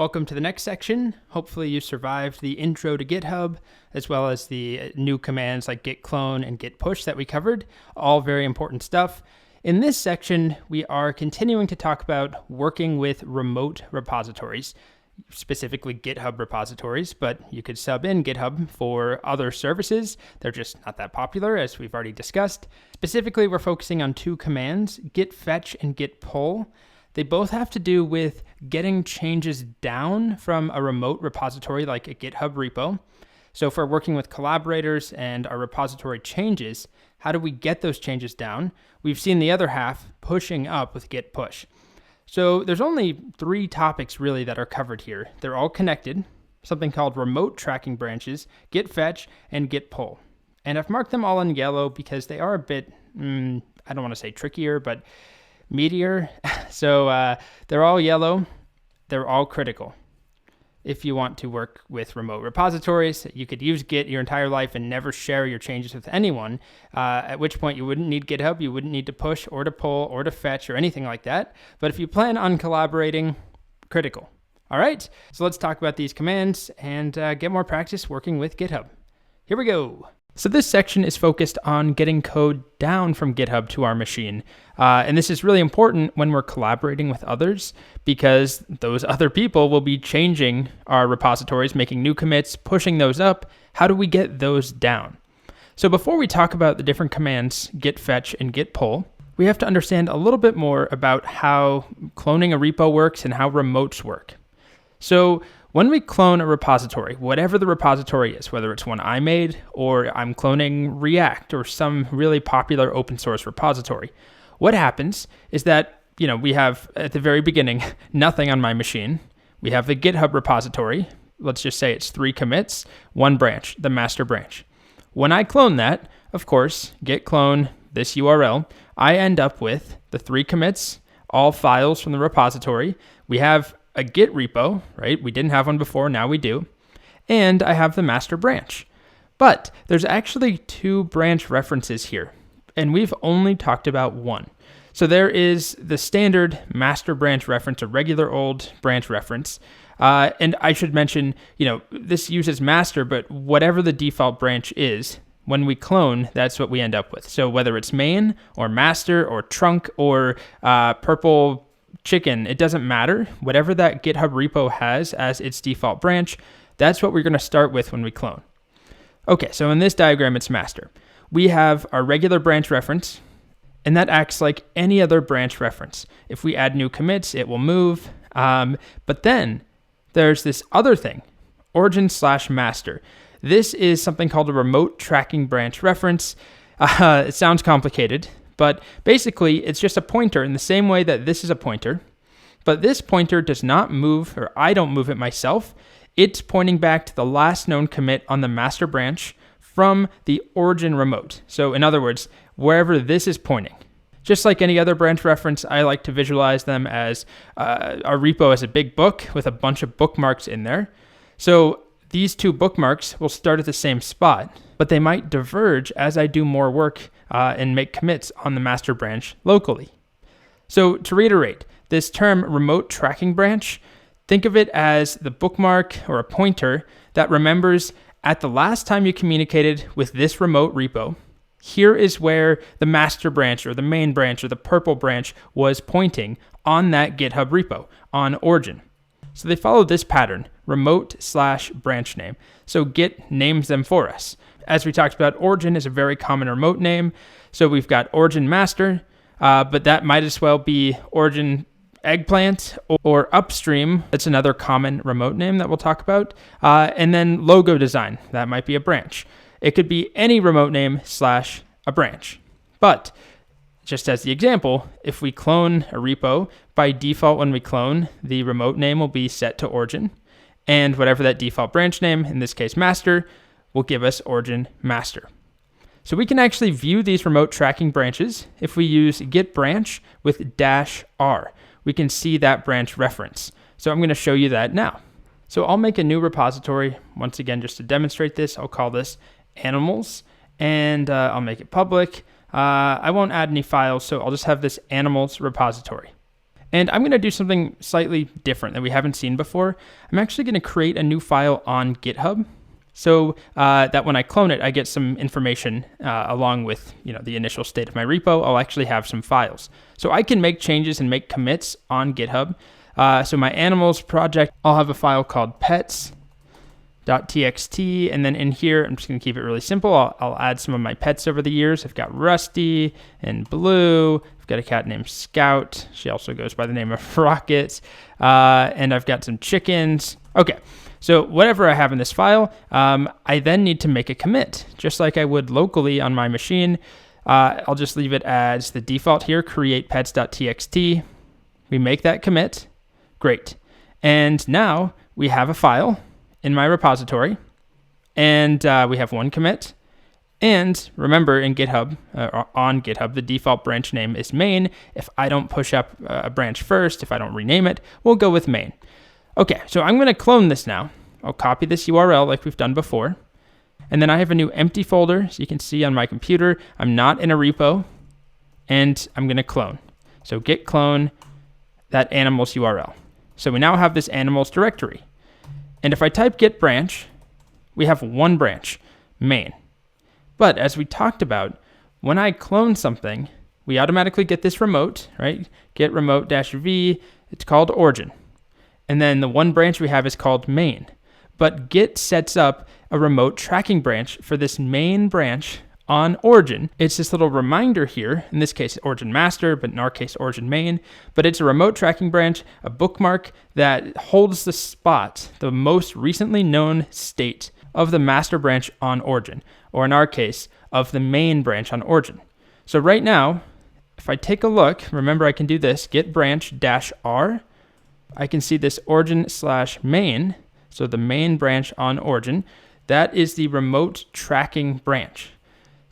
Welcome to the next section. Hopefully you survived the intro to GitHub, as well as the new commands like git clone and git push that we covered, all very important stuff. In this section, we are continuing to talk about working with remote repositories, specifically GitHub repositories, but you could sub in GitHub for other services. They're just not that popular, as we've already discussed. Specifically, we're focusing on two commands, git fetch and git pull. They both have to do with getting changes down from a remote repository like a GitHub repo. So if we're working with collaborators and our repository changes, how do we get those changes down? We've seen the other half pushing up with git push. So there's only three topics really that are covered here. They're all connected, something called remote tracking branches, git fetch, and git pull. And I've marked them all in yellow because they are a bit, I don't want to say trickier, but meatier. So they're all yellow. They're all critical. If you want to work with remote repositories, you could use Git your entire life and never share your changes with anyone, at which point you wouldn't need GitHub, you wouldn't need to push or to pull or to fetch or anything like that. But if you plan on collaborating, critical. All right, so let's talk about these commands and get more practice working with GitHub. Here we go. So this section is focused on getting code down from GitHub to our machine. And this is really important when we're collaborating with others because those other people will be changing our repositories, making new commits, pushing those up. How do we get those down? So before we talk about the different commands, git fetch and git pull, we have to understand a little bit more about how cloning a repo works and how remotes work. So when we clone a repository, whatever the repository is, whether it's one I made or I'm cloning React or some really popular open source repository, what happens is that, we have at the very beginning, nothing on my machine. We have the GitHub repository. Let's just say it's 3 commits, 1 branch, the master branch. When I clone that, of course, git clone this URL, I end up with the 3 commits, all files from the repository. We have a Git repo, right? We didn't have one before, now we do. And I have the master branch. But there's actually 2 branch references here, and we've only talked about one. So there is the standard master branch reference, a regular old branch reference. And I should mention, this uses master, but whatever the default branch is, when we clone, that's what we end up with. So whether it's main or master or trunk or purple chicken, it doesn't matter. Whatever that GitHub repo has as its default branch, that's what we're going to start with when we clone. Okay, so in this diagram, it's master. We have our regular branch reference, and that acts like any other branch reference. If we add new commits, it will move. But then there's this other thing, origin/master. This is something called a remote tracking branch reference. It sounds complicated, but basically, it's just a pointer in the same way that this is a pointer. But this pointer does not move, or I don't move it myself. It's pointing back to the last known commit on the master branch from the origin remote. So in other words, wherever this is pointing. Just like any other branch reference, I like to visualize them as our repo as a big book with a bunch of bookmarks in there. So these 2 bookmarks will start at the same spot, but they might diverge as I do more work and make commits on the master branch locally. So to reiterate, this term remote tracking branch, think of it as the bookmark or a pointer that remembers at the last time you communicated with this remote repo, here is where the master branch or the main branch or the purple branch was pointing on that GitHub repo, on origin. So they follow this pattern, remote/branch name. So Git names them for us. As we talked about, origin is a very common remote name. So we've got origin master, but that might as well be origin eggplant or upstream. That's another common remote name that we'll talk about. And then logo design, that might be a branch. It could be any remote name / a branch. But just as the example, if we clone a repo, by default when we clone, the remote name will be set to origin. And whatever that default branch name, in this case master, will give us origin master. So we can actually view these remote tracking branches if we use git branch with -r. We can see that branch reference. So I'm going to show you that now. So I'll make a new repository. Once again, just to demonstrate this, I'll call this animals, and I'll make it public. I won't add any files, so I'll just have this animals repository. And I'm going to do something slightly different that we haven't seen before. I'm actually going to create a new file on GitHub so that when I clone it, I get some information along with the initial state of my repo. I'll actually have some files. So I can make changes and make commits on GitHub. So my animals project, I'll have a file called pets.txt, and then in here, I'm just going to keep it really simple. I'll add some of my pets over the years. I've got Rusty and Blue. I've got a cat named Scout. She also goes by the name of Rocket. And I've got some chickens. Okay, so whatever I have in this file, I then need to make a commit, just like I would locally on my machine. I'll just leave it as the default here, create pets.txt. We make that commit. Great. And now we have a file in my repository, and we have one commit. And remember, in GitHub, on GitHub, the default branch name is main. If I don't push up a branch first, if I don't rename it, we'll go with main. Okay, so I'm going to clone this now. I'll copy this URL like we've done before. And then I have a new empty folder, so you can see on my computer, I'm not in a repo, and I'm going to clone. So git clone that animals URL. So we now have this animals directory. And if I type git branch, we have one branch, main. But as we talked about, when I clone something, we automatically get this remote, right? Git remote -v, it's called origin. And then the one branch we have is called main. But Git sets up a remote tracking branch for this main branch on origin. It's this little reminder here, in this case origin master, but in our case origin main, but it's a remote tracking branch, a bookmark that holds the spot, the most recently known state of the master branch on origin, or in our case, of the main branch on origin. So right now, if I take a look, remember I can do this, git branch -r, I can see this origin/main, so the main branch on origin, that is the remote tracking branch.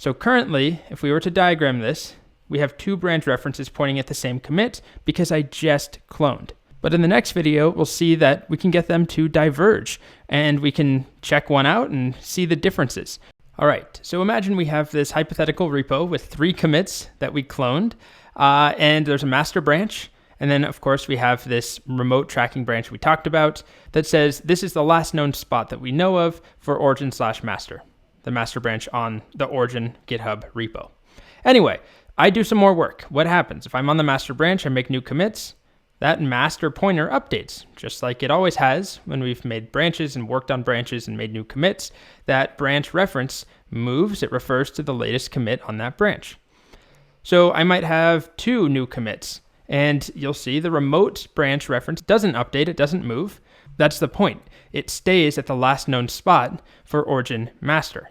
So currently, if we were to diagram this, we have two branch references pointing at the same commit because I just cloned. But in the next video, we'll see that we can get them to diverge, and we can check one out and see the differences. All right, so imagine we have this hypothetical repo with 3 commits that we cloned, and there's a master branch. And then, of course, we have this remote tracking branch we talked about that says this is the last known spot that we know of for origin/master. The master branch on the origin GitHub repo. Anyway, I do some more work. What happens? If I'm on the master branch, I make new commits, that master pointer updates, just like it always has when we've made branches and worked on branches and made new commits. That branch reference moves, it refers to the latest commit on that branch. So I might have 2 new commits, and you'll see the remote branch reference doesn't update, it doesn't move. That's the point. It stays at the last known spot for origin master.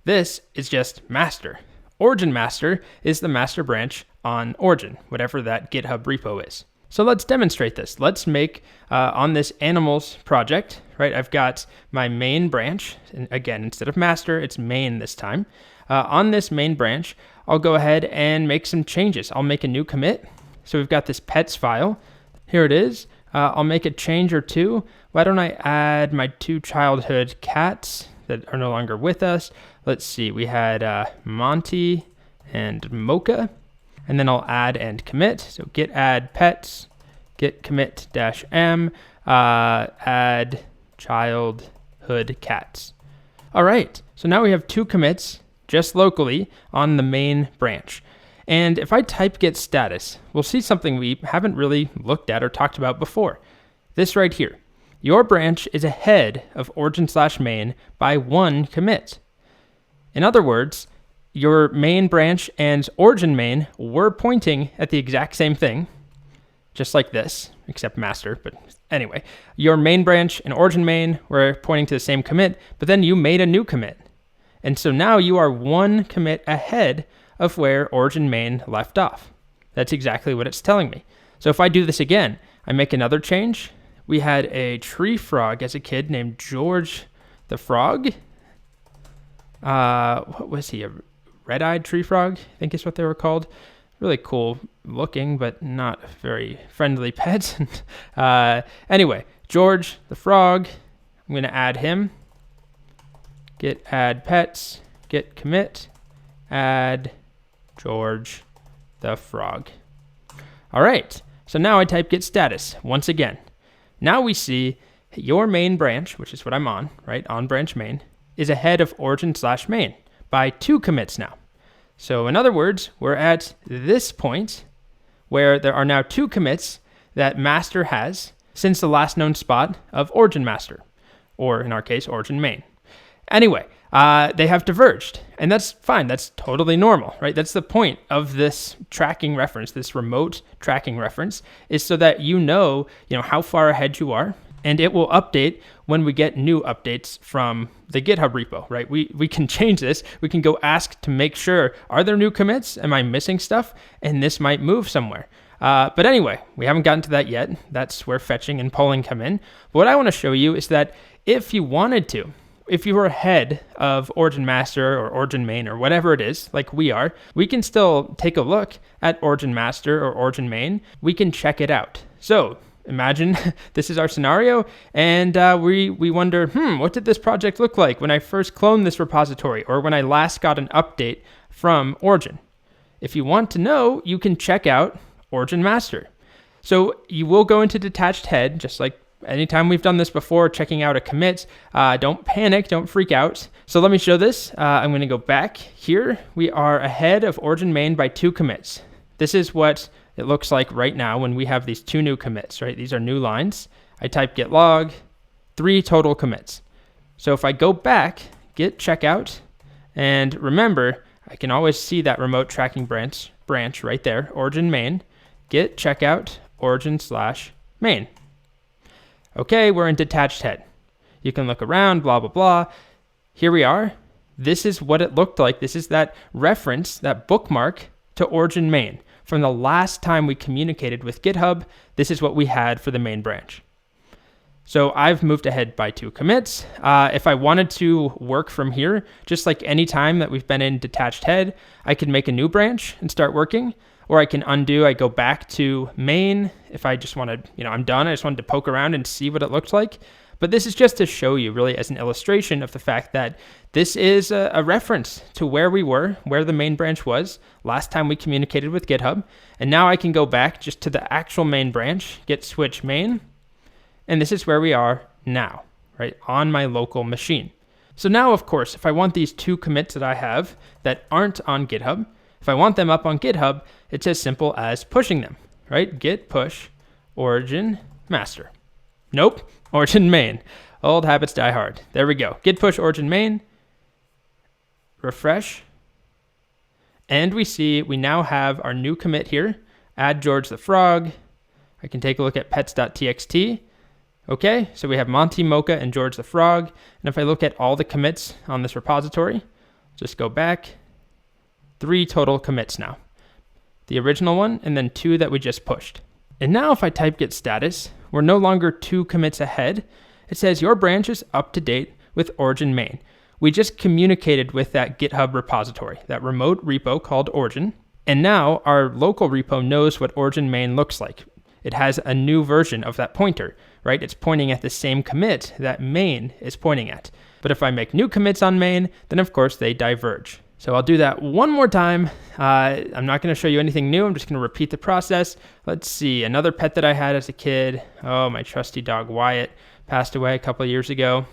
This is just master. Origin master is the master branch on origin, whatever that GitHub repo is. So let's demonstrate this. Let's make, on this animals project, right, I've got my main branch. And again, instead of master, it's main this time. On this main branch, I'll go ahead and make some changes. I'll make a new commit. So we've got this pets file. Here it is. I'll make a change or 2. Why don't I add my 2 childhood cats that are no longer with us? Let's see, we had Monty and Mocha, and then I'll add and commit. So git add pets, git commit -m, add childhood cats. All right, so now we have 2 commits just locally on the main branch. And if I type git status, we'll see something we haven't really looked at or talked about before. This right here. Your branch is ahead of origin/main by 1 commit. In other words, your main branch and origin main were pointing at the exact same thing, just like this, except master. But anyway, your main branch and origin main were pointing to the same commit, but then you made a new commit. And so now you are 1 commit ahead of where origin main left off. That's exactly what it's telling me. So if I do this again, I make another change. We had a tree frog as a kid named George the Frog. What was he? A red-eyed tree frog, I think is what they were called. Really cool looking, but not very friendly pets. Anyway, George the Frog, I'm going to add him. Git add pets, git commit, add George the Frog. All right, So now I type git status once again. Now we see your main branch, which is what I'm on, right? On branch main, is ahead of origin/main by 2 commits now. So in other words, we're at this point where there are now 2 commits that master has since the last known spot of origin master, or in our case, origin main. Anyway, they have diverged, and that's fine. That's totally normal, right? That's the point of this tracking reference, this remote tracking reference, is so that you know how far ahead you are, and it will update when we get new updates from the GitHub repo, right? We can change this. We can go ask to make sure, are there new commits? Am I missing stuff? And this might move somewhere. But anyway, we haven't gotten to that yet. That's where fetching and polling come in. But what I want to show you is that if you wanted to, if you were ahead of origin master or origin main or whatever it is, like we are, we can still take a look at origin master or origin main. We can check it out. So imagine this is our scenario, and we wonder, what did this project look like when I first cloned this repository or when I last got an update from origin? If you want to know, you can check out origin master. So you will go into detached head, just like anytime we've done this before, checking out a commit. Don't panic, don't freak out. So let me show this. I'm going to go back here. We are ahead of origin main by 2 commits. This is what it looks like right now when we have these 2 new commits, right? These are new lines. I type git log, 3 total commits. So if I go back, git checkout, and remember, I can always see that remote tracking branch right there, origin main, git checkout, origin/main. Okay, we're in detached head. You can look around, blah, blah, blah. Here we are. This is what it looked like. This is that reference, that bookmark to origin main. From the last time we communicated with GitHub, this is what we had for the main branch. So I've moved ahead by 2 commits. If I wanted to work from here, just like any time that we've been in detached head, I could make a new branch and start working, or I can undo. I go back to main. If I just wanted, I'm done. I just wanted to poke around and see what it looked like. But this is just to show you really as an illustration of the fact that this is a reference to where we were, where the main branch was last time we communicated with GitHub. And now I can go back just to the actual main branch, git switch main. And this is where we are now, right, on my local machine. So now, of course, if I want these 2 commits that I have that aren't on GitHub, if I want them up on GitHub, it's as simple as pushing them, right? Git push origin master. Nope, origin main. Old habits die hard. There we go. Git push origin main. Refresh. And we see we now have our new commit here. Add George the Frog. I can take a look at pets.txt. Okay, so we have Monty, Mocha, and George the Frog. And if I look at all the commits on this repository, just go back, 3 total commits now. The original one, and then 2 that we just pushed. And now if I type git status, we're no longer 2 commits ahead. It says your branch is up to date with origin main. We just communicated with that GitHub repository, that remote repo called origin. And now our local repo knows what origin main looks like. It has a new version of that pointer, right? It's pointing at the same commit that main is pointing at. But if I make new commits on main, then of course they diverge. So I'll do that one more time. I'm not going to show you anything new. I'm just going to repeat the process. Let's see, another pet that I had as a kid. Oh, my trusty dog Wyatt passed away a couple of years ago.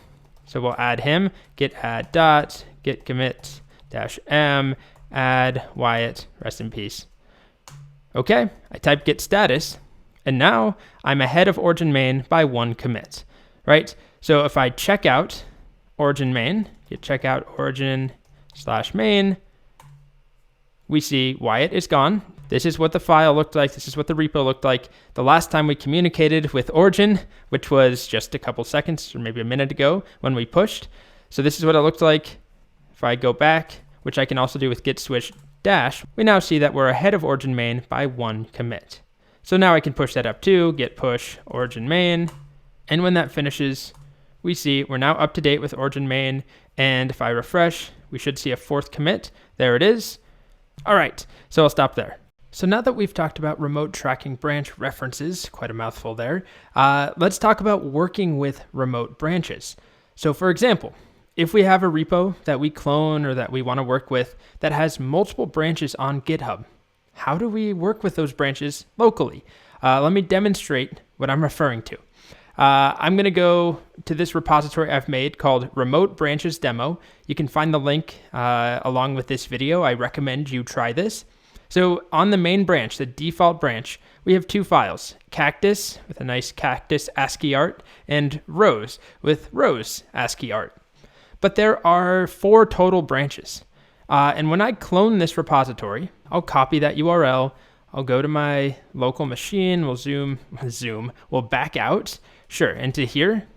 So we'll add him, git add dot, git commit -m, add Wyatt, rest in peace. Okay, I type git status, and now I'm ahead of origin main by 1 commit, right? So if I check out origin main, git checkout origin/main, we see Wyatt is gone. This is what the file looked like. This is what the repo looked like the last time we communicated with origin, which was just a couple seconds or maybe a minute ago when we pushed. So this is what it looked like. If I go back, which I can also do with git switch dash, we now see that we're ahead of origin main by 1 commit. So now I can push that up too, git push origin main. And when that finishes, we see we're now up to date with origin main. And if I refresh, we should see a 4th commit. There it is. All right, so I'll stop there. So now that we've talked about remote tracking branch references, quite a mouthful there, let's talk about working with remote branches. So for example, if we have a repo that we clone or that we want to work with that has multiple branches on GitHub, how do we work with those branches locally? Let me demonstrate what I'm referring to. I'm going to go to this repository I've made called Remote Branches Demo. You can find the link along with this video. I recommend you try this. So on the main branch, the default branch, we have two files, cactus with a nice cactus ASCII art and rose with rose ASCII art. But there are 4 total branches. And when I clone this repository, I'll copy that URL. I'll go to my local machine. We'll back out. Sure, into here,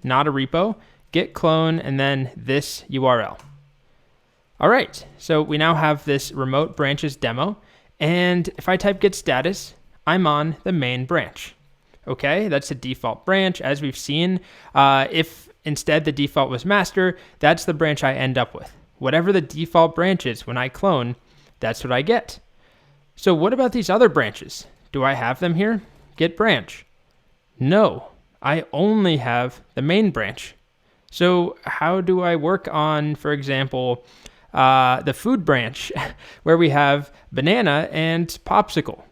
not a repo, git clone, and then this URL. All right, so we now have this remote branches demo. And if I type git status, I'm on the main branch. Okay, that's the default branch. As we've seen, if instead the default was master, that's the branch I end up with. Whatever the default branch is when I clone, that's what I get. So what about these other branches? Do I have them here? Git branch. No, I only have the main branch. So how do I work on, for example, the food branch where we have banana and popsicle?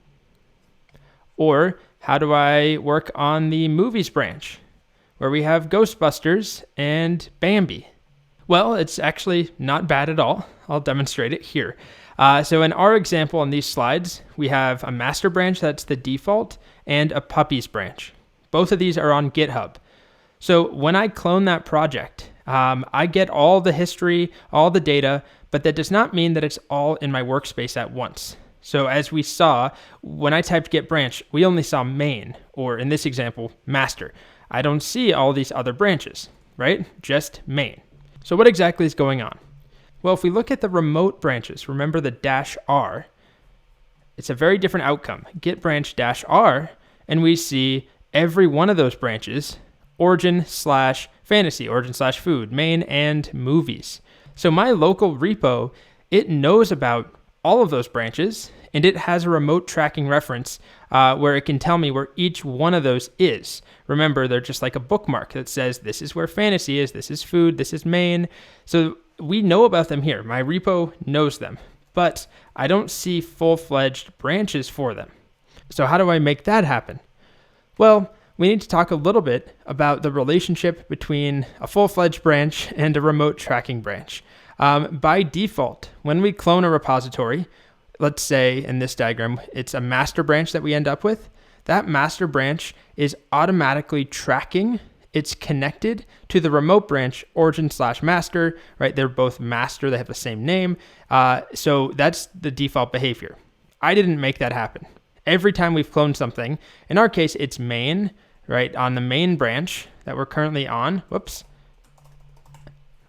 Or how do I work on the movies branch where we have Ghostbusters and Bambi? Well, it's actually not bad at all. I'll demonstrate it here. So in our example on these slides, we have a master branch that's the default and a puppies branch. Both of these are on GitHub. So when I clone that project, I get all the history, all the data, but that does not mean that it's all in my workspace at once. So as we saw, when I typed git branch, we only saw main, or in this example, master. I don't see all these other branches, right? Just main. So what exactly is going on? Well, if we look at the remote branches, remember the -r, it's a very different outcome. Git branch -r, and we see every one of those branches, origin/fantasy, origin/food, main, and movies. So my local repo, it knows about all of those branches, and it has a remote tracking reference where it can tell me where each one of those is. Remember, they're just like a bookmark that says, this is where fantasy is, this is food, this is main. So we know about them here. My repo knows them, but I don't see full-fledged branches for them. So how do I make that happen? Well, we need to talk a little bit about the relationship between a full-fledged branch and a remote tracking branch. By default, when we clone a repository, let's say in this diagram, it's a master branch that we end up with. That master branch is automatically tracking. It's connected to the remote branch origin/master, right? They're both master. They have the same name. So that's the default behavior. I didn't make that happen. Every time we've cloned something, in our case, it's main, right? On the main branch that we're currently on,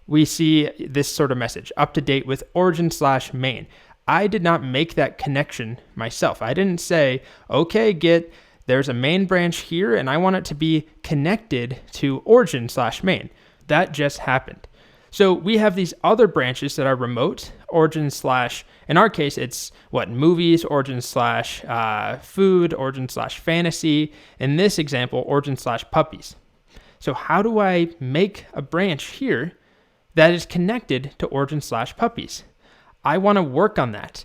we see this sort of message, up to date with origin/main. I did not make that connection myself. I didn't say, okay, Git, there's a main branch here and I want it to be connected to origin/main. That just happened. So we have these other branches that are remote, in our case, it's movies, origin/food, origin/fantasy. In this example, origin/puppies. So how do I make a branch here that is connected to origin/puppies? I want to work on that.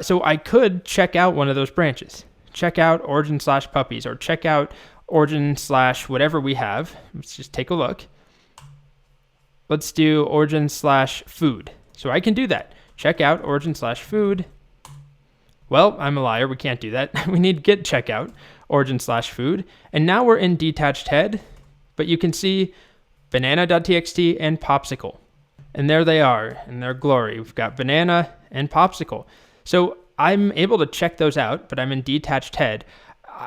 So I could check out one of those branches. Check out origin/puppies or check out origin/whatever we have. Let's just take a look. Let's do origin/food. So I can do that. Check out origin/food. Well, I'm a liar. We can't do that. We need git checkout origin/food. And now we're in detached head, but you can see banana.txt and popsicle. And there they are in their glory. We've got banana and popsicle. So I'm able to check those out, but I'm in detached head.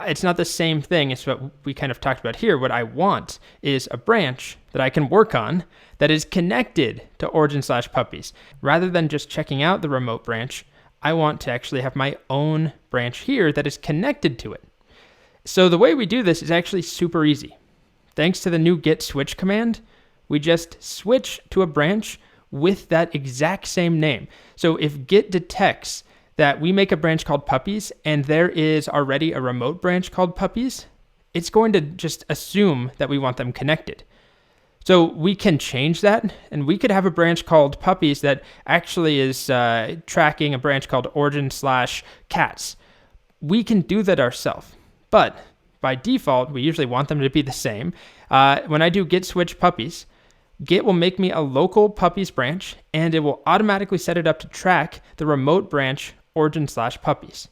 It's not the same thing as what we kind of talked about here. What I want is a branch that I can work on that is connected to origin/puppies. Rather than just checking out the remote branch, I want to actually have my own branch here that is connected to it. So the way we do this is actually super easy. Thanks to the new git switch command, we just switch to a branch with that exact same name. So if git detects that we make a branch called puppies and there is already a remote branch called puppies, it's going to just assume that we want them connected. So we can change that, and we could have a branch called puppies that actually is tracking a branch called origin/cats. We can do that ourselves. But by default, we usually want them to be the same. When I do git switch puppies, Git will make me a local puppies branch, and it will automatically set it up to track the remote branch origin/puppies.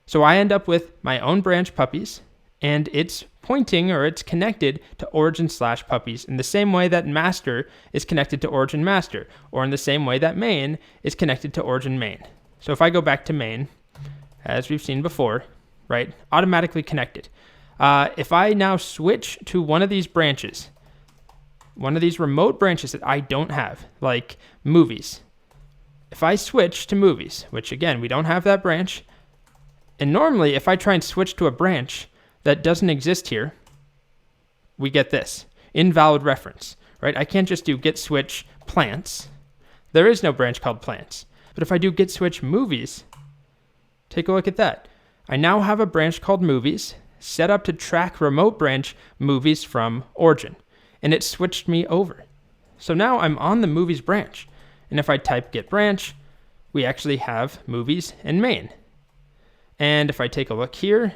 So I end up with my own branch puppies, and it's pointing, or it's connected to origin/puppies in the same way that master is connected to origin master, or in the same way that main is connected to origin main. So if I go back to main, as we've seen before, right, automatically connected. If I now switch to one of these branches, one of these remote branches that I don't have, like movies. If I switch to movies, which again, we don't have that branch, and normally if I try and switch to a branch that doesn't exist here, we get this, invalid reference, right? I can't just do git switch plants. There is no branch called plants. But if I do git switch movies, take a look at that. I now have a branch called movies set up to track remote branch movies from origin. And it switched me over. So now I'm on the movies branch. And if I type git branch, we actually have movies and main. And if I take a look here,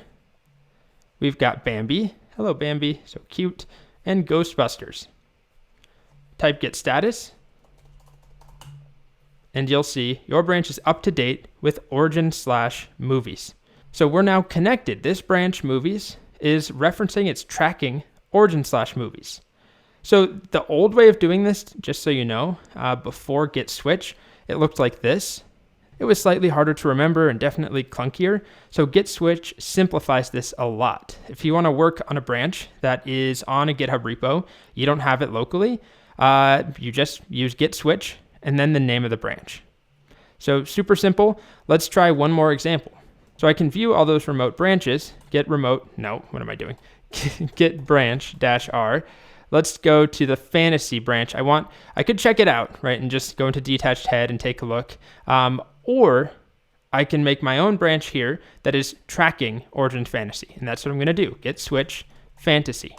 we've got Bambi. Hello, Bambi. So cute. And Ghostbusters. Type git status. And you'll see your branch is up to date with origin/movies. So we're now connected. This branch movies is referencing, it's tracking origin/movies. So the old way of doing this, just so you know, before git switch, it looked like this. It was slightly harder to remember and definitely clunkier. So git switch simplifies this a lot. If you want to work on a branch that is on a GitHub repo, you don't have it locally, you just use git switch and then the name of the branch. So super simple. Let's try one more example. So I can view all those remote branches, git branch -r. Let's go to the fantasy branch. I could check it out, right, and just go into detached head and take a look. Or I can make my own branch here that is tracking origin fantasy. And that's what I'm going to do. Git switch fantasy.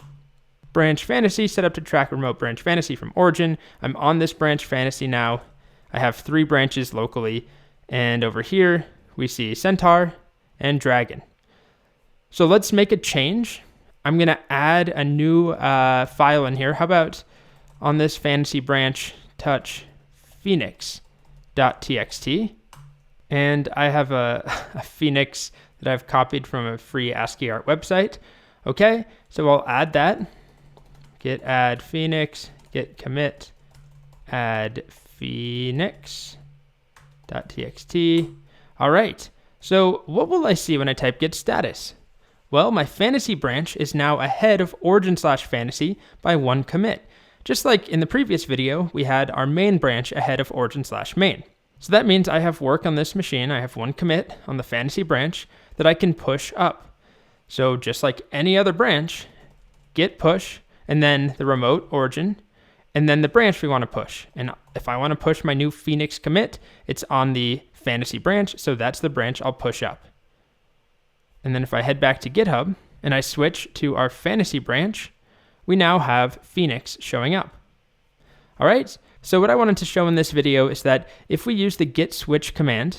Branch fantasy set up to track remote branch fantasy from origin. I'm on this branch fantasy now. I have 3 branches locally. And over here, we see centaur and dragon. So let's make a change. I'm going to add a new file in here. How about on this fantasy branch, touch phoenix.txt. And I have a phoenix that I've copied from a free ASCII art website. Okay, so I'll add that. Git add phoenix, git commit, add phoenix.txt. All right, so what will I see when I type git status? Well, my fantasy branch is now ahead of origin/fantasy by 1 commit. Just like in the previous video, we had our main branch ahead of origin/main. So that means I have work on this machine. I have 1 commit on the fantasy branch that I can push up. So just like any other branch, git push, and then the remote origin, and then the branch we want to push. And if I want to push my new Phoenix commit, it's on the fantasy branch, so that's the branch I'll push up. And then if I head back to GitHub and I switch to our fantasy branch, we now have Phoenix showing up. All right, so what I wanted to show in this video is that if we use the git switch command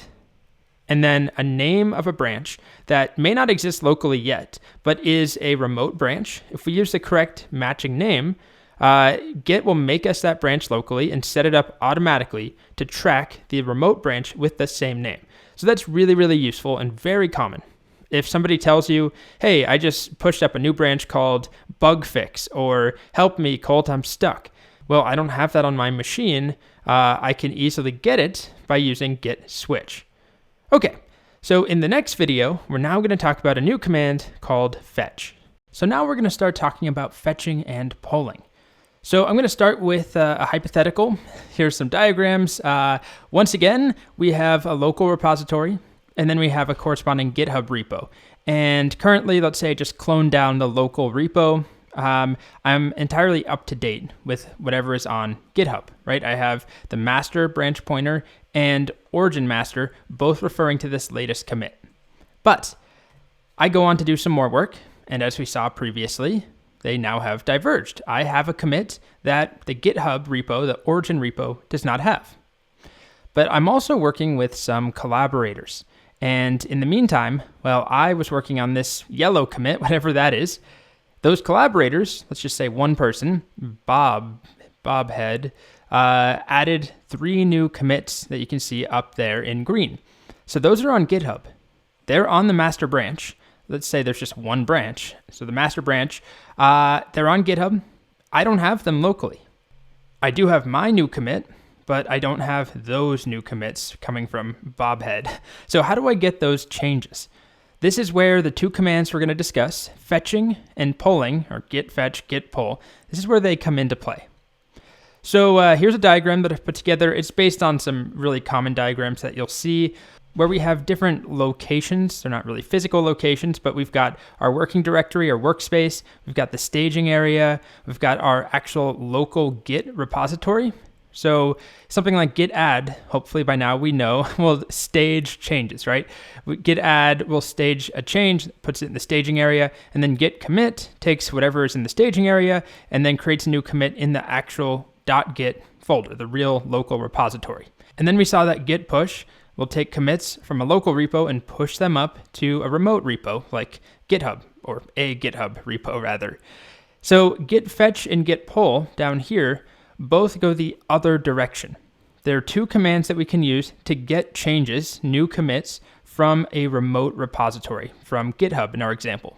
and then a name of a branch that may not exist locally yet, but is a remote branch, if we use the correct matching name, Git will make us that branch locally and set it up automatically to track the remote branch with the same name. So that's really, really useful and very common. If somebody tells you, hey, I just pushed up a new branch called bug fix, or help me, Colt, I'm stuck. Well, I don't have that on my machine. I can easily get it by using git switch. Okay, so in the next video, we're now going to talk about a new command called fetch. So now we're going to start talking about fetching and polling. So I'm going to start with a hypothetical. Here's some diagrams. Once again, we have a local repository, and then we have a corresponding GitHub repo. And currently, let's say I just clone down the local repo. I'm entirely up to date with whatever is on GitHub, right? I have the master branch pointer and origin master, both referring to this latest commit. But I go on to do some more work, and as we saw previously, they now have diverged. I have a commit that the GitHub repo, the origin repo, does not have. But I'm also working with some collaborators. And in the meantime, while I was working on this yellow commit, whatever that is, those collaborators, let's just say one person, Bobhead, added 3 new commits that you can see up there in green. So those are on GitHub. They're on the master branch. Let's say there's just one branch. So the master branch, they're on GitHub. I don't have them locally. I do have my new commit, but I don't have those new commits coming from Bobhead. So how do I get those changes? This is where the 2 commands we're going to discuss, fetching and pulling, or git fetch, git pull, this is where they come into play. So here's a diagram that I've put together. It's based on some really common diagrams that you'll see where we have different locations. They're not really physical locations, but we've got our working directory or workspace. We've got the staging area. We've got our actual local Git repository. So something like git add, hopefully by now we know, will stage changes, right? Git add will stage a change, puts it in the staging area, and then git commit takes whatever is in the staging area and then creates a new commit in the actual .git folder, the real local repository. And then we saw that git push will take commits from a local repo and push them up to a remote repo like GitHub, or a GitHub repo rather. So git fetch and git pull down here both go the other direction. There are 2 commands that we can use to get changes, new commits, from a remote repository, from GitHub in our example.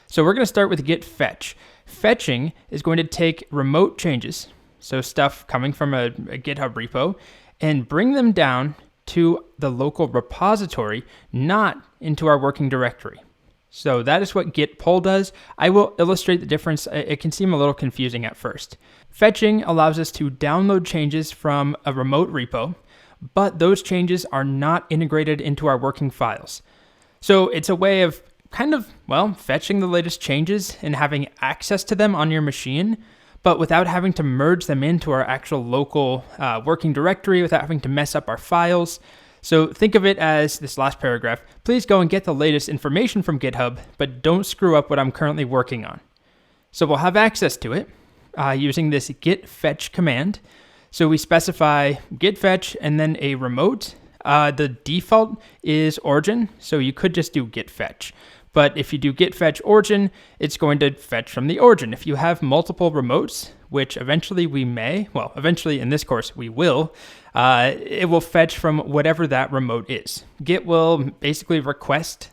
So we're going to start with git fetch. Fetching is going to take remote changes, so stuff coming from a GitHub repo, and bring them down to the local repository, not into our working directory. So that is what git pull does. I will illustrate the difference. It can seem a little confusing at first. Fetching allows us to download changes from a remote repo, but those changes are not integrated into our working files. So it's a way of kind of, fetching the latest changes and having access to them on your machine, but without having to merge them into our actual local working directory, without having to mess up our files. So think of it as this last paragraph. Please go and get the latest information from GitHub, but don't screw up what I'm currently working on. So we'll have access to it using this git fetch command. So we specify git fetch and then a remote. The default is origin, so you could just do git fetch. But if you do git fetch origin, it's going to fetch from the origin. If you have multiple remotes, which eventually we may, eventually in this course we will, it will fetch from whatever that remote is. Git will basically request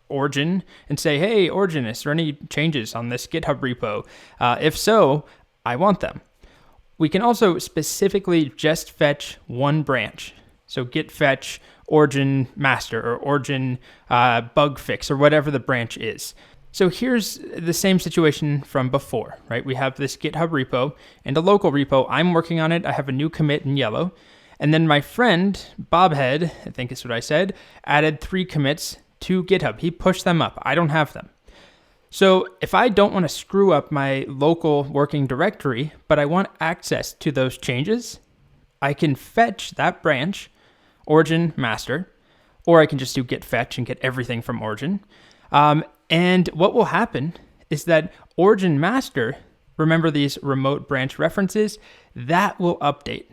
origin and say, hey, origin, is there any changes on this GitHub repo? If so, I want them. We can also specifically just fetch one branch. So git fetch origin master or origin bug fix or whatever the branch is. So here's the same situation from before, right? We have this GitHub repo and a local repo. I'm working on it. I have a new commit in yellow. And then my friend, Bobhead, I think is what I said, added 3 commits to GitHub. He pushed them up. I don't have them. So if I don't want to screw up my local working directory, but I want access to those changes, I can fetch that branch, origin master, or I can just do git fetch and get everything from origin. And what will happen is that origin master, remember these remote branch references, that will update.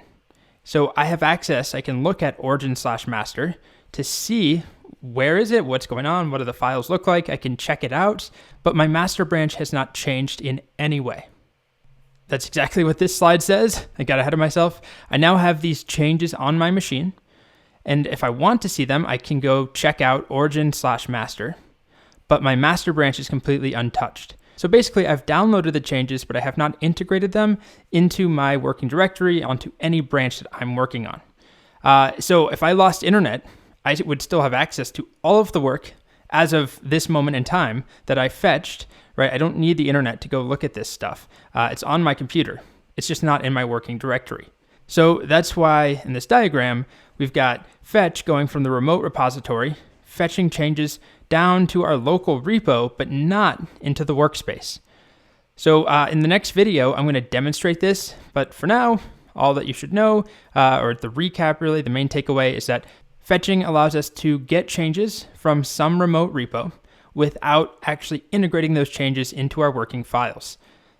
So I have access, I can look at origin/master to see where is it, what's going on, what do the files look like, I can check it out, but my master branch has not changed in any way. That's exactly what this slide says. I got ahead of myself. I now have these changes on my machine, and if I want to see them, I can go check out origin/master, but my master branch is completely untouched. So basically, I've downloaded the changes, but I have not integrated them into my working directory, onto any branch that I'm working on. So if I lost internet, I would still have access to all of the work as of this moment in time that I fetched, right? I don't need the internet to go look at this stuff. It's on my computer. It's just not in my working directory. So that's why in this diagram, we've got fetch going from the remote repository, fetching changes down to our local repo, but not into the workspace. So in the next video, I'm going to demonstrate this, but for now, all that you should know, or the recap really, the main takeaway is that fetching allows us to get changes from some remote repo without actually integrating those changes into our working files.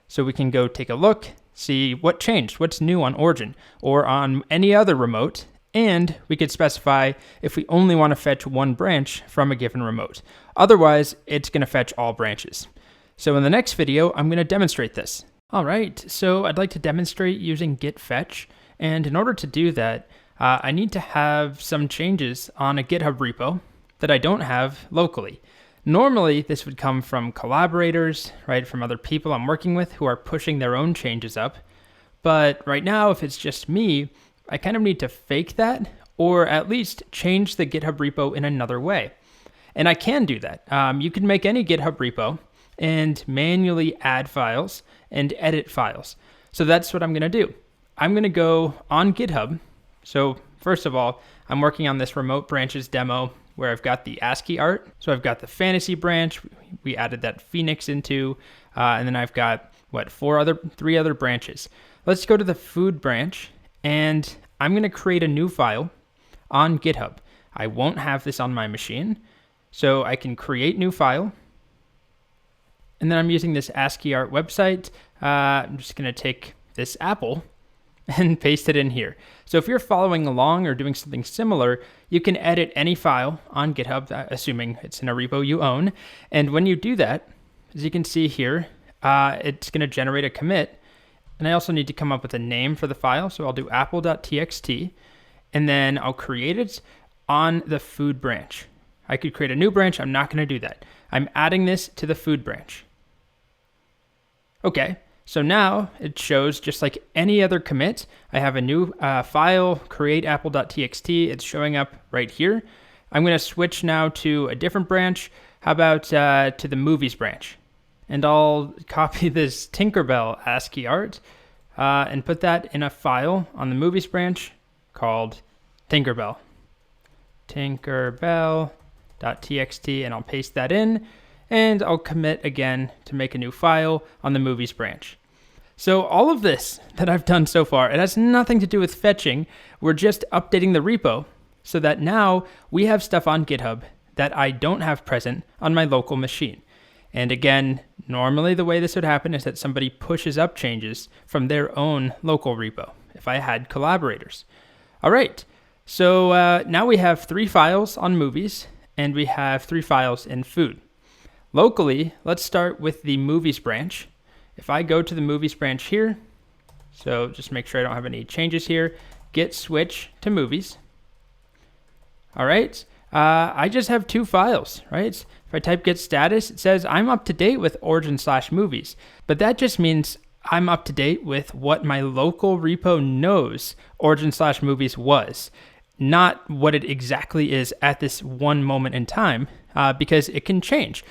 So we can go take a look, see what changed, what's new on Origin or on any other remote, And we could specify if we only want to fetch one branch from a given remote. Otherwise, it's going to fetch all branches. So in the next video, I'm going to demonstrate this. All right, so I'd like to demonstrate using git fetch. And in order to do that, I need to have some changes on a GitHub repo that I don't have locally. Normally, this would come from collaborators, right, from other people I'm working with who are pushing their own changes up. But right now, if it's just me, I kind of need to fake that, or at least change the GitHub repo in another way. And I can do that. You can make any GitHub repo and manually add files and edit files. So that's what I'm going to do. I'm going to go on GitHub. So first of all, I'm working on this remote branches demo where I've got the ASCII art. So I've got the fantasy branch. We added that Phoenix into, and then I've got, three other branches. Let's go to the food branch, and I'm going to create a new file on GitHub. I won't have this on my machine, so I can create new file. And then I'm using this ASCII art website. I'm just going to take this apple and paste it in here. So if you're following along or doing something similar, you can edit any file on GitHub, assuming it's in a repo you own. And when you do that, as you can see here, it's going to generate a commit. And I also need to come up with a name for the file. So I'll do apple.txt, and then I'll create it on the food branch. I could create a new branch. I'm not going to do that. I'm adding this to the food branch. Okay, so now it shows just like any other commit. I have a new file, create apple.txt. It's showing up right here. I'm going to switch now to a different branch. How about to the movies branch? And I'll copy this Tinkerbell ASCII art and put that in a file on the movies branch called Tinkerbell. Tinkerbell.txt, and I'll paste that in. And I'll commit again to make a new file on the movies branch. So all of this that I've done so far, it has nothing to do with fetching. We're just updating the repo so that now we have stuff on GitHub that I don't have present on my local machine. And again, normally the way this would happen is that somebody pushes up changes from their own local repo, if I had collaborators. All right, so now we have 3 files on movies, and we have 3 files in food. Locally, let's start with the movies branch. If I go to the movies branch here, so just make sure I don't have any changes here, git switch to movies. All right, I just have 2 files, right? If I type git status, it says I'm up to date with origin/movies, but that just means I'm up to date with what my local repo knows origin/movies was, not what it exactly is at this one moment in time, because it can change.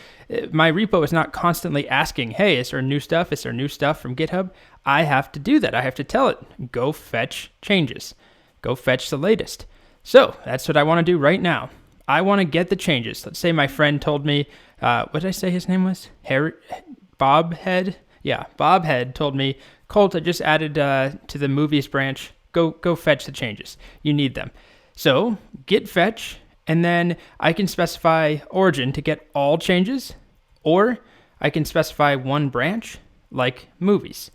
My repo is not constantly asking, hey, is there new stuff? Is there new stuff from GitHub? I have to do that. I have to tell it, go fetch changes. Go fetch the latest. So that's what I want to do right now. I want to get the changes. Let's say my friend told me, what did I say his name was? Bob Head? Yeah, Bob Head told me, Colt, I just added to the movies branch. Go fetch the changes. You need them. So git fetch, and then I can specify origin to get all changes, or I can specify one branch, like movies.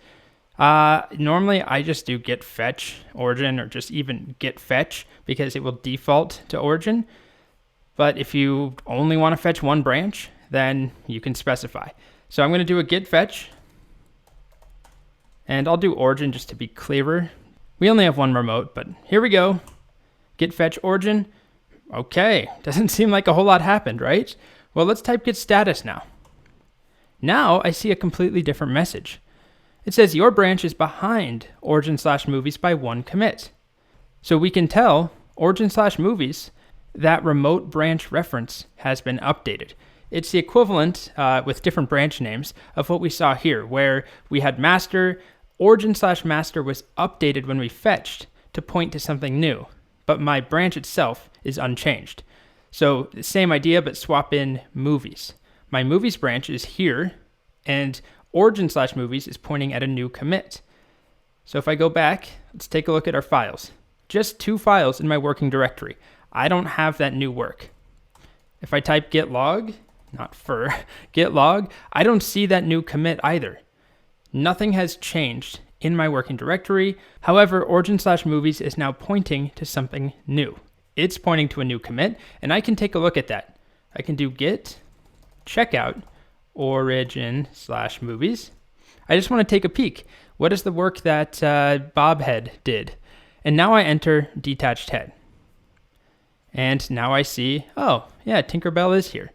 Normally, I just do git fetch origin, or just even git fetch, because it will default to origin. But if you only want to fetch one branch, then you can specify. So I'm going to do a git fetch, and I'll do origin just to be clearer. We only have one remote, but here we go. Git fetch origin. Okay, doesn't seem like a whole lot happened, right? Well, let's type git status now. Now I see a completely different message. It says your branch is behind origin/movies by 1 commit. So we can tell origin/movies that remote branch reference has been updated. It's the equivalent with different branch names of what we saw here, where we had master, origin/master was updated when we fetched to point to something new, but my branch itself is unchanged. So the same idea, but swap in movies. My movies branch is here, and origin/movies is pointing at a new commit. So if I go back, let's take a look at our files. Just 2 files in my working directory. I don't have that new work. If I type git log, not fur, git log, I don't see that new commit either. Nothing has changed in my working directory. However, origin/movies is now pointing to something new. It's pointing to a new commit, and I can take a look at that. I can do git checkout origin/movies. I just want to take a peek. What is the work that Bobhead did? And now I enter detached head. And now I see, oh, yeah, Tinkerbell is here,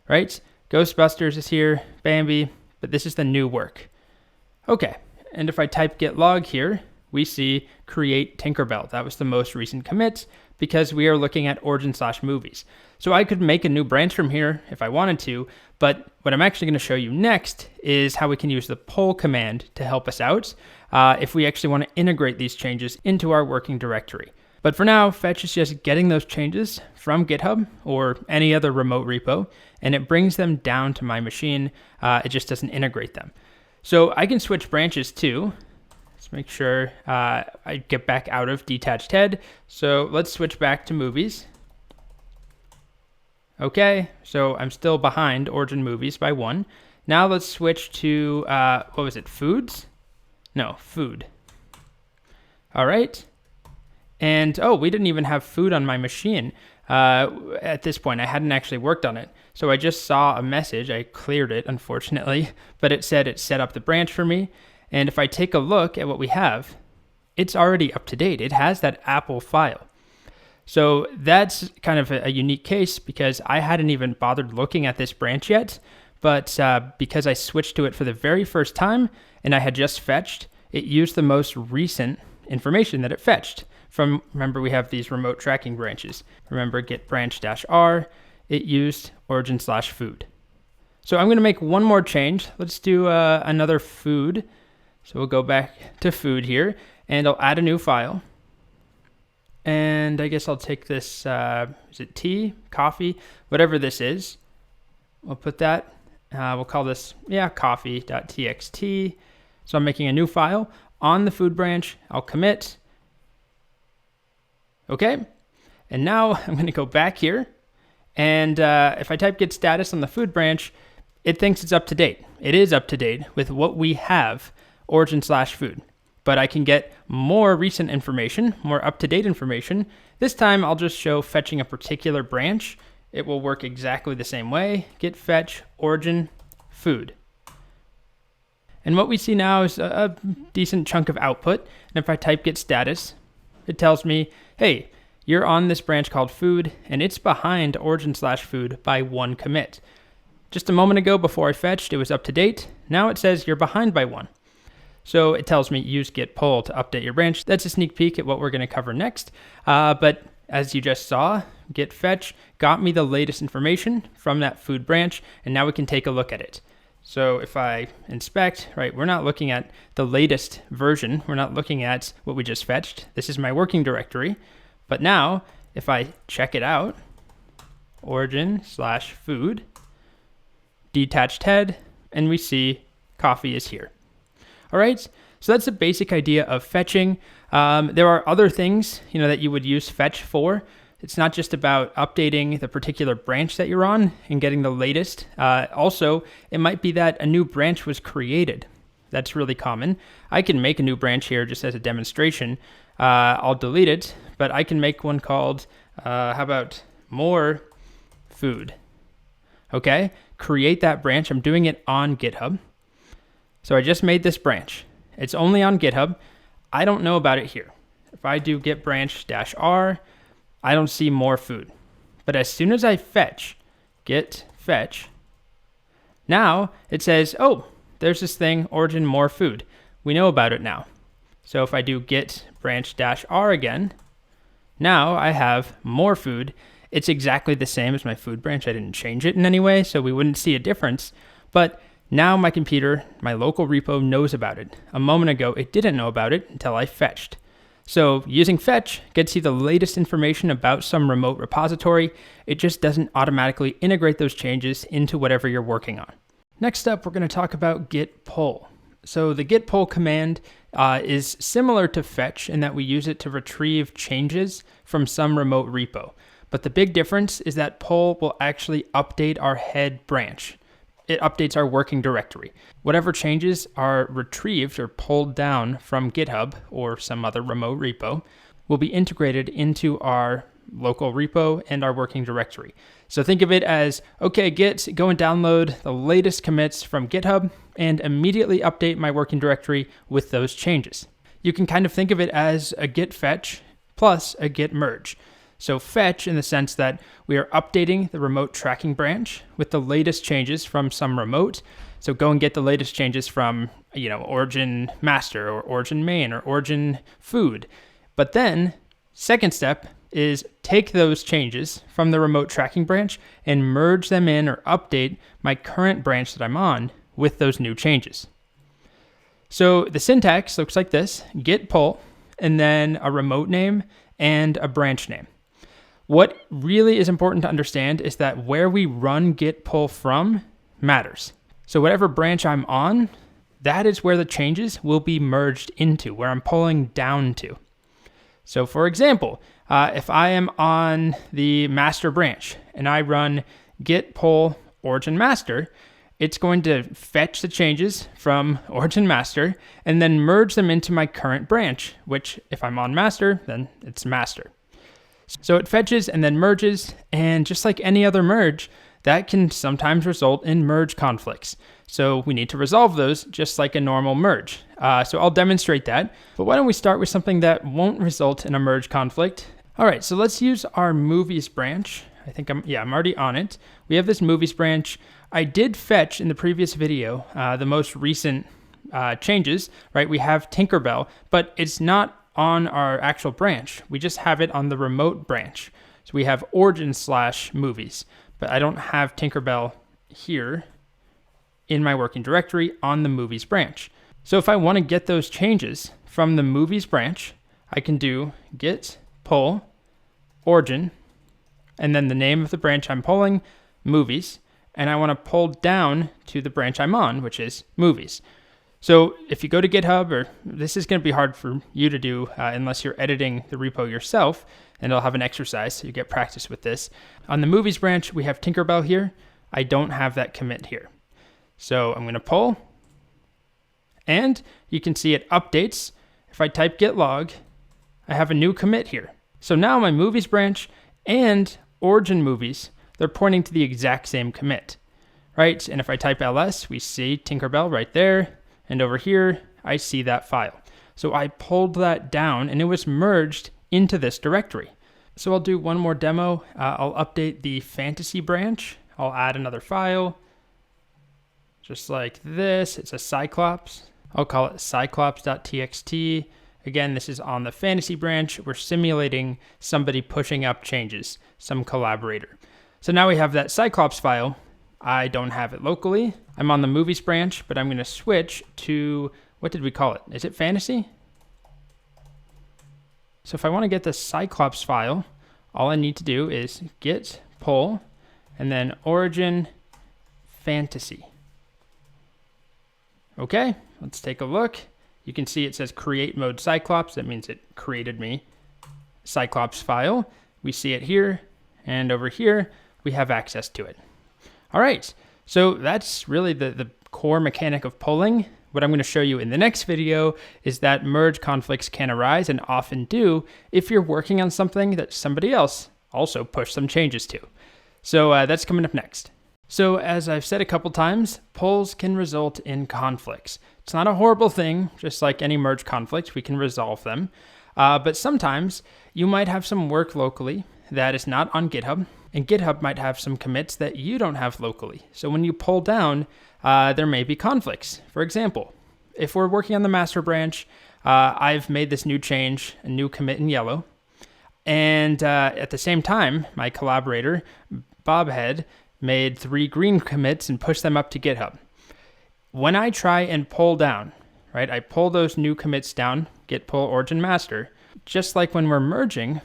right? Ghostbusters is here, Bambi, but this is the new work. Okay, and if I type git log here, we see create Tinkerbell. That was the most recent commit because we are looking at origin/movies. So I could make a new branch from here if I wanted to, but what I'm actually going to show you next is how we can use the pull command to help us out if we actually want to integrate these changes into our working directory. But for now, fetch is just getting those changes from GitHub or any other remote repo, and it brings them down to my machine. It just doesn't integrate them. So I can switch branches too. Let's make sure I get back out of detached head. So let's switch back to movies. Okay, so I'm still behind origin movies by 1. Now let's switch to, what was it, foods? No, food. All right. And, oh, we didn't even have food on my machine at this point. I hadn't actually worked on it. So I just saw a message. I cleared it, unfortunately, but it said it set up the branch for me. And if I take a look at what we have, it's already up to date. It has that Apple file. So that's kind of a unique case because I hadn't even bothered looking at this branch yet. But because I switched to it for the very first time and I had just fetched, it used the most recent information that it fetched. From, remember, we have these remote tracking branches. Remember, git branch -r, it used origin/food. So I'm going to make one more change. Let's do another food. So we'll go back to food here, and I'll add a new file. And I guess I'll take this, is it tea, coffee, whatever this is. We'll put that, we'll call this, coffee.txt. So I'm making a new file. On the food branch, I'll commit. Okay, and now I'm going to go back here, and if I type git status on the food branch, it thinks it's up to date. It is up to date with what we have, origin/food. But I can get more recent information, more up-to-date information. This time I'll just show fetching a particular branch. It will work exactly the same way. Git fetch origin food. And what we see now is a decent chunk of output. And if I type git status, it tells me, hey, you're on this branch called food, and it's behind origin/food by 1 commit. Just a moment ago before I fetched, it was up to date. Now it says you're behind by 1. So it tells me use git pull to update your branch. That's a sneak peek at what we're going to cover next. But as you just saw, git fetch got me the latest information from that food branch, and now we can take a look at it. So if I inspect, right, we're not looking at the latest version. We're not looking at what we just fetched. This is my working directory. But now, if I check it out, origin/food, detached head, and we see coffee is here. All right, so that's the basic idea of fetching. There are other things, that you would use fetch for. It's not just about updating the particular branch that you're on and getting the latest. Also, it might be that a new branch was created. That's really common. I can make a new branch here just as a demonstration. I'll delete it, but I can make one called, how about more food? Okay, create that branch. I'm doing it on GitHub. So I just made this branch. It's only on GitHub. I don't know about it here. If I do git branch -r, I don't see more food. But as soon as I fetch, git fetch, now it says, oh, there's this thing, origin more food. We know about it now. So if I do git branch -r again, now I have more food. It's exactly the same as my food branch. I didn't change it in any way, so we wouldn't see a difference. But now my computer, my local repo, knows about it. A moment ago, it didn't know about it until I fetched. So using fetch gets you the latest information about some remote repository. It just doesn't automatically integrate those changes into whatever you're working on. Next up, we're going to talk about git pull. So the git pull command is similar to fetch in that we use it to retrieve changes from some remote repo. But the big difference is that pull will actually update our head branch. it updates our working directory. Whatever changes are retrieved or pulled down from GitHub or some other remote repo will be integrated into our local repo and our working directory. So think of it as, okay, Git, go and download the latest commits from GitHub and immediately update my working directory with those changes. You can kind of think of it as a git fetch plus a git merge. So fetch in the sense that we are updating the remote tracking branch with the latest changes from some remote. So go and get the latest changes from, origin master or origin main or origin food. But then second step is take those changes from the remote tracking branch and merge them in or update my current branch that I'm on with those new changes. So the syntax looks like this: git pull, and then a remote name and a branch name. What really is important to understand is that where we run git pull from matters. So whatever branch I'm on, that is where the changes will be merged into, where I'm pulling down to. So for example, if I am on the master branch and I run git pull origin master, it's going to fetch the changes from origin master and then merge them into my current branch, which if I'm on master, then it's master. So it fetches and then merges, and just like any other merge, that can sometimes result in merge conflicts. So we need to resolve those just like a normal merge. So I'll demonstrate that, but why don't we start with something that won't result in a merge conflict. All right, so let's use our movies branch. I think I'm already on it. We have this movies branch. I did fetch in the previous video the most recent changes, right? We have Tinkerbell, but it's not on our actual branch. We just have it on the remote branch. So we have origin/movies, but I don't have Tinkerbell here in my working directory on the movies branch. So if I want to get those changes from the movies branch, I can do git pull origin, and then the name of the branch I'm pulling, movies, and I want to pull down to the branch I'm on, which is movies. So if you go to GitHub, or this is going to be hard for you to do unless you're editing the repo yourself, and I'll have an exercise so you get practice with this. On the movies branch, we have Tinkerbell here. I don't have that commit here. So I'm going to pull, and you can see it updates. If I type git log, I have a new commit here. So now my movies branch and origin movies, they're pointing to the exact same commit, right? And if I type ls, we see Tinkerbell right there. And over here, I see that file. So I pulled that down and it was merged into this directory. So I'll do one more demo. I'll update the fantasy branch. I'll add another file, just like this. It's a Cyclops. I'll call it cyclops.txt. Again, this is on the fantasy branch. We're simulating somebody pushing up changes, some collaborator. So now we have that Cyclops file. I don't have it locally. I'm on the movies branch, but I'm going to switch to, what did we call it? Is it fantasy? So if I want to get the Cyclops file, all I need to do is git pull and then origin fantasy. Okay, let's take a look. You can see it says create mode Cyclops. That means it created me Cyclops file. We see it here, and over here, we have access to it. All right, so that's really the core mechanic of pulling. What I'm going to show you in the next video is that merge conflicts can arise and often do if you're working on something that somebody else also pushed some changes to. So that's coming up next. So as I've said a couple times, pulls can result in conflicts. It's not a horrible thing, just like any merge conflict, we can resolve them. But sometimes you might have some work locally that is not on GitHub, and GitHub might have some commits that you don't have locally. So when you pull down, there may be conflicts. For example, if we're working on the master branch, I've made this new change, a new commit in yellow. And at the same time, my collaborator, Bobhead, made 3 green commits and pushed them up to GitHub. When I try and pull down, right, I pull those new commits down, git pull origin master. Just like when we're merging,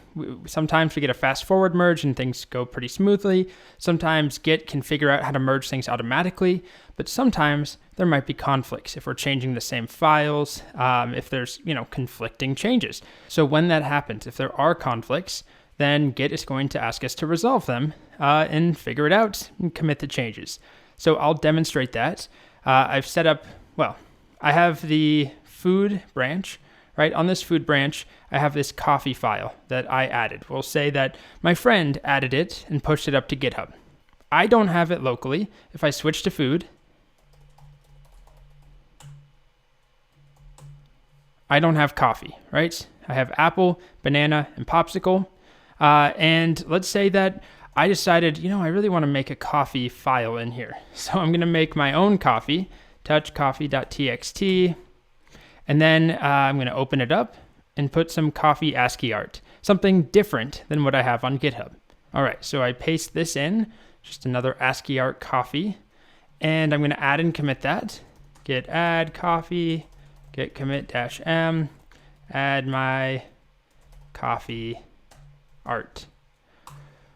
sometimes we get a fast forward merge and things go pretty smoothly. Sometimes Git can figure out how to merge things automatically, but sometimes there might be conflicts if we're changing the same files, if there's, conflicting changes. So when that happens, if there are conflicts, then Git is going to ask us to resolve them and figure it out and commit the changes. So I'll demonstrate that. I've set up, well, I have the food branch, right? On this food branch, I have this coffee file that I added. We'll say that my friend added it and pushed it up to GitHub. I don't have it locally. If I switch to food, I don't have coffee, right? I have apple, banana, and popsicle. And let's say that I decided, I really want to make a coffee file in here. So I'm going to make my own coffee, touchcoffee.txt. And then I'm going to open it up and put some coffee ASCII art, something different than what I have on GitHub. All right, so I paste this in, just another ASCII art coffee. And I'm going to add and commit that. Git add coffee, git commit -m, add my coffee art.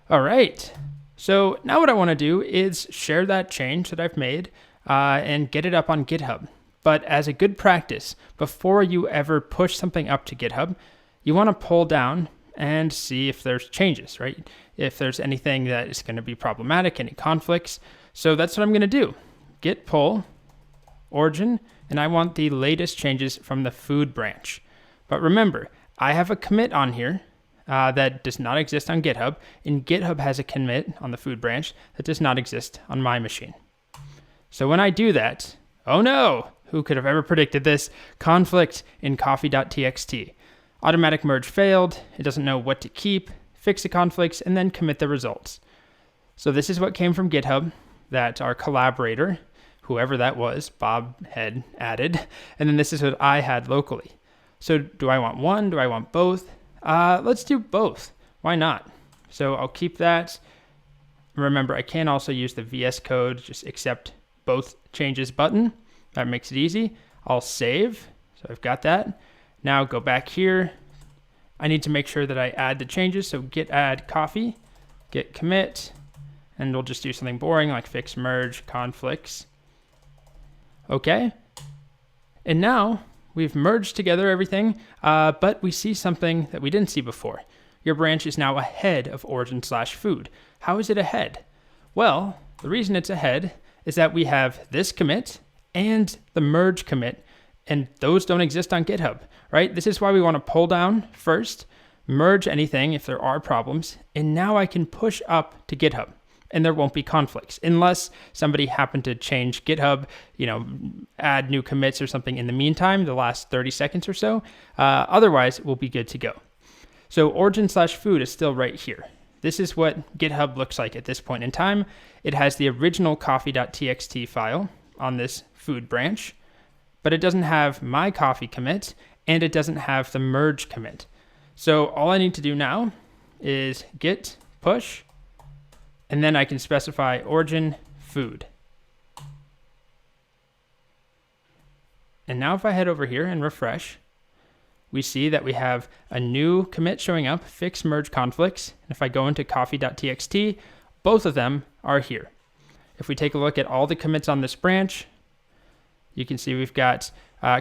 All right, so now what I want to do is share that change that I've made and get it up on GitHub. But as a good practice, before you ever push something up to GitHub, you want to pull down and see if there's changes, right? If there's anything that is going to be problematic, any conflicts. So that's what I'm going to do. Git pull origin, and I want the latest changes from the food branch. But remember, I have a commit on here that does not exist on GitHub, and GitHub has a commit on the food branch that does not exist on my machine. So when I do that, oh no, who could have ever predicted this? Conflict in coffee.txt. Automatic merge failed, it doesn't know what to keep, fix the conflicts, and then commit the results. So this is what came from GitHub that our collaborator, whoever that was, Bob, had added, and then this is what I had locally. So do I want one? Do I want both? Let's do both. Why not? So I'll keep that. Remember, I can also use the VS Code, just accept both changes button. That makes it easy. I'll save. So I've got that. Now go back here. I need to make sure that I add the changes. So git add coffee, git commit, and we'll just do something boring like fix merge conflicts. Okay. And now we've merged together everything, but we see something that we didn't see before. Your branch is now ahead of origin/food. How is it ahead? Well, the reason it's ahead is that we have this commit and the merge commit, and those don't exist on GitHub, right? This is why we want to pull down first, merge anything if there are problems, and now I can push up to GitHub, and there won't be conflicts unless somebody happened to change GitHub, add new commits or something in the meantime, the last 30 seconds or so. Otherwise, we'll be good to go. So origin/food is still right here. This is what GitHub looks like at this point in time. It has the original coffee.txt file on this food branch, but it doesn't have my coffee commit, and it doesn't have the merge commit. So all I need to do now is git push, and then I can specify origin food. And now if I head over here and refresh, we see that we have a new commit showing up, fix merge conflicts. And if I go into coffee.txt, both of them are here. If we take a look at all the commits on this branch, you can see we've got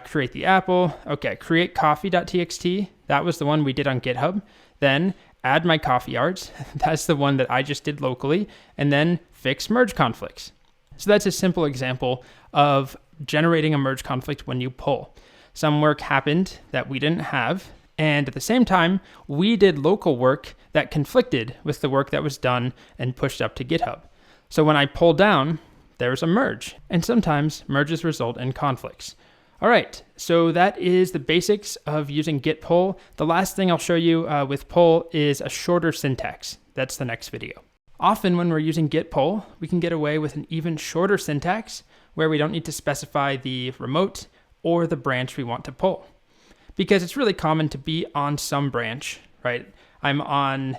create the apple. Okay, create coffee.txt. That was the one we did on GitHub. Then add my coffee art. That's the one that I just did locally. And then fix merge conflicts. So that's a simple example of generating a merge conflict when you pull. Some work happened that we didn't have, and at the same time, we did local work that conflicted with the work that was done and pushed up to GitHub. So when I pull down, there's a merge, and sometimes merges result in conflicts. All right, so that is the basics of using git pull. The last thing I'll show you with pull is a shorter syntax. That's the next video. Often when we're using git pull, we can get away with an even shorter syntax where we don't need to specify the remote or the branch we want to pull. Because it's really common to be on some branch, right? I'm on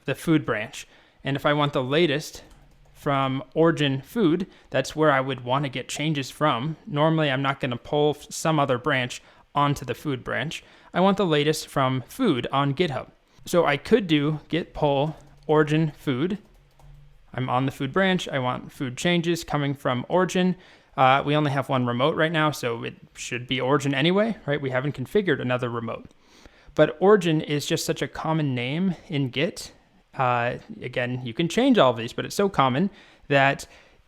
the food branch, and if I want the latest from origin food, that's where I would want to get changes from. Normally, I'm not going to pull some other branch onto the food branch. I want the latest from food on GitHub. So I could do git pull origin food. I'm on the food branch. I want food changes coming from origin. We only have one remote right now, so it should be origin anyway, right? We haven't configured another remote. But origin is just such a common name in Git. Again, you can change all of these, but it's so common that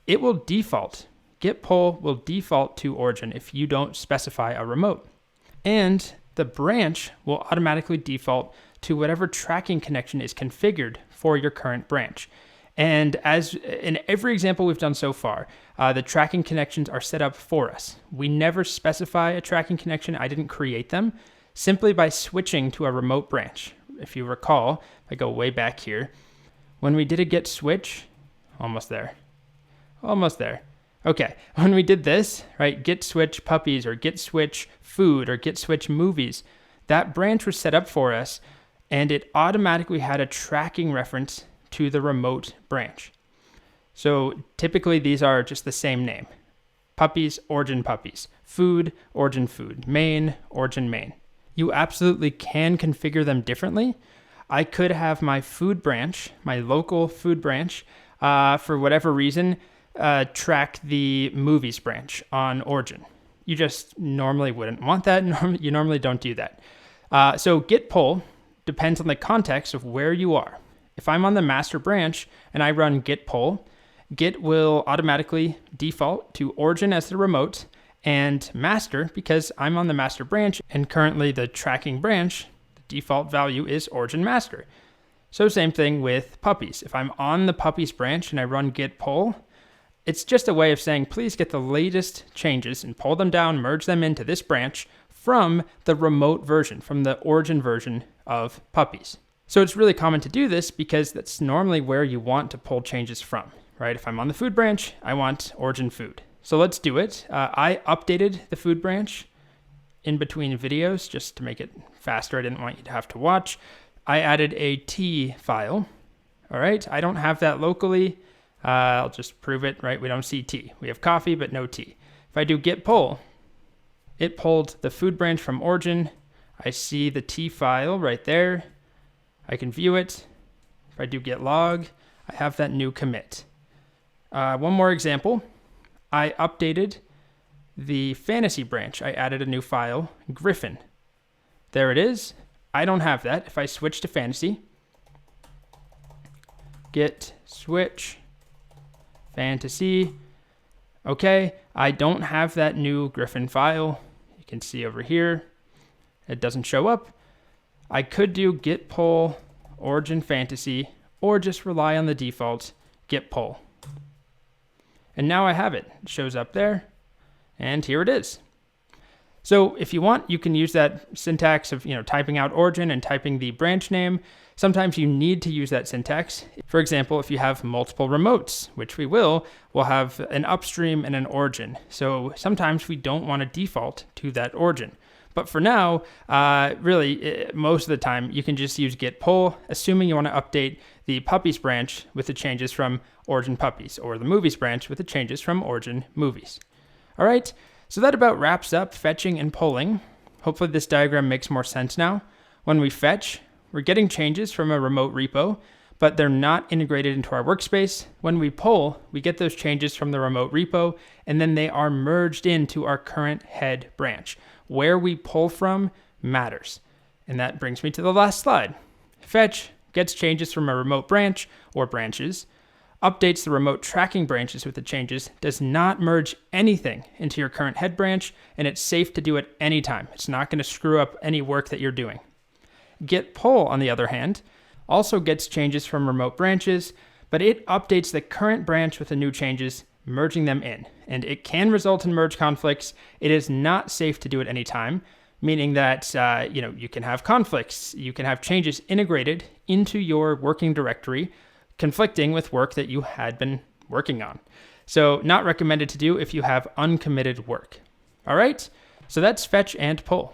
it will default. Git pull will default to origin if you don't specify a remote. And the branch will automatically default to whatever tracking connection is configured for your current branch. And as in every example we've done so far, the tracking connections are set up for us. We never specify a tracking connection. I didn't create them. Simply by switching to a remote branch. If you recall, if I go way back here, when we did a git switch, almost there. Okay, when we did this, right, git switch puppies or git switch food or git switch movies, that branch was set up for us and it automatically had a tracking reference to the remote branch. So typically these are just the same name. Puppies, origin puppies. Food, origin food. Main, origin main. You absolutely can configure them differently. I could have my food branch, my local food branch, for whatever reason, track the movies branch on origin. You just normally wouldn't want that. You normally don't do that. So git pull depends on the context of where you are. If I'm on the master branch and I run git pull, Git will automatically default to origin as the remote and master because I'm on the master branch and currently the tracking branch, the default value is origin master. So same thing with puppies. If I'm on the puppies branch and I run git pull, it's just a way of saying, please get the latest changes and pull them down, merge them into this branch from the remote version, from the origin version of puppies. So it's really common to do this because that's normally where you want to pull changes from, right? If I'm on the food branch, I want origin food. So let's do it. I updated the food branch in between videos just to make it faster. I didn't want you to have to watch. I added a T file. All right, I don't have that locally. I'll just prove it, right? We don't see T. We have coffee, but no T. If I do git pull, it pulled the food branch from origin. I see the T file right there. I can view it. If I do git log, I have that new commit. One more example. I updated the fantasy branch. I added a new file, Griffin. There it is. I don't have that. If I switch to fantasy, git switch fantasy. Okay, I don't have that new Griffin file. You can see over here, it doesn't show up. I could do git pull origin fantasy or just rely on the default git pull. And now I have it. It shows up there and here it is. So if you want, you can use that syntax of typing out origin and typing the branch name. Sometimes you need to use that syntax. For example, if you have multiple remotes, which we will, we'll have an upstream and an origin. So sometimes we don't want to default to that origin. But for now, really, most of the time, you can just use git pull, assuming you want to update the puppies branch with the changes from origin puppies, or the movies branch with the changes from origin movies. All right, so that about wraps up fetching and pulling. Hopefully this diagram makes more sense now. When we fetch, we're getting changes from a remote repo, but they're not integrated into our workspace. When we pull, we get those changes from the remote repo, and then they are merged into our current head branch. Where we pull from matters. And that brings me to the last slide. Fetch gets changes from a remote branch or branches, updates the remote tracking branches with the changes, does not merge anything into your current head branch, and it's safe to do it anytime. It's not going to screw up any work that you're doing. Git pull, on the other hand, also gets changes from remote branches, but it updates the current branch with the new changes, merging them in. And it can result in merge conflicts. It is not safe to do it anytime, meaning that you can have conflicts. You can have changes integrated into your working directory, conflicting with work that you had been working on. So not recommended to do if you have uncommitted work. All right, so that's fetch and pull.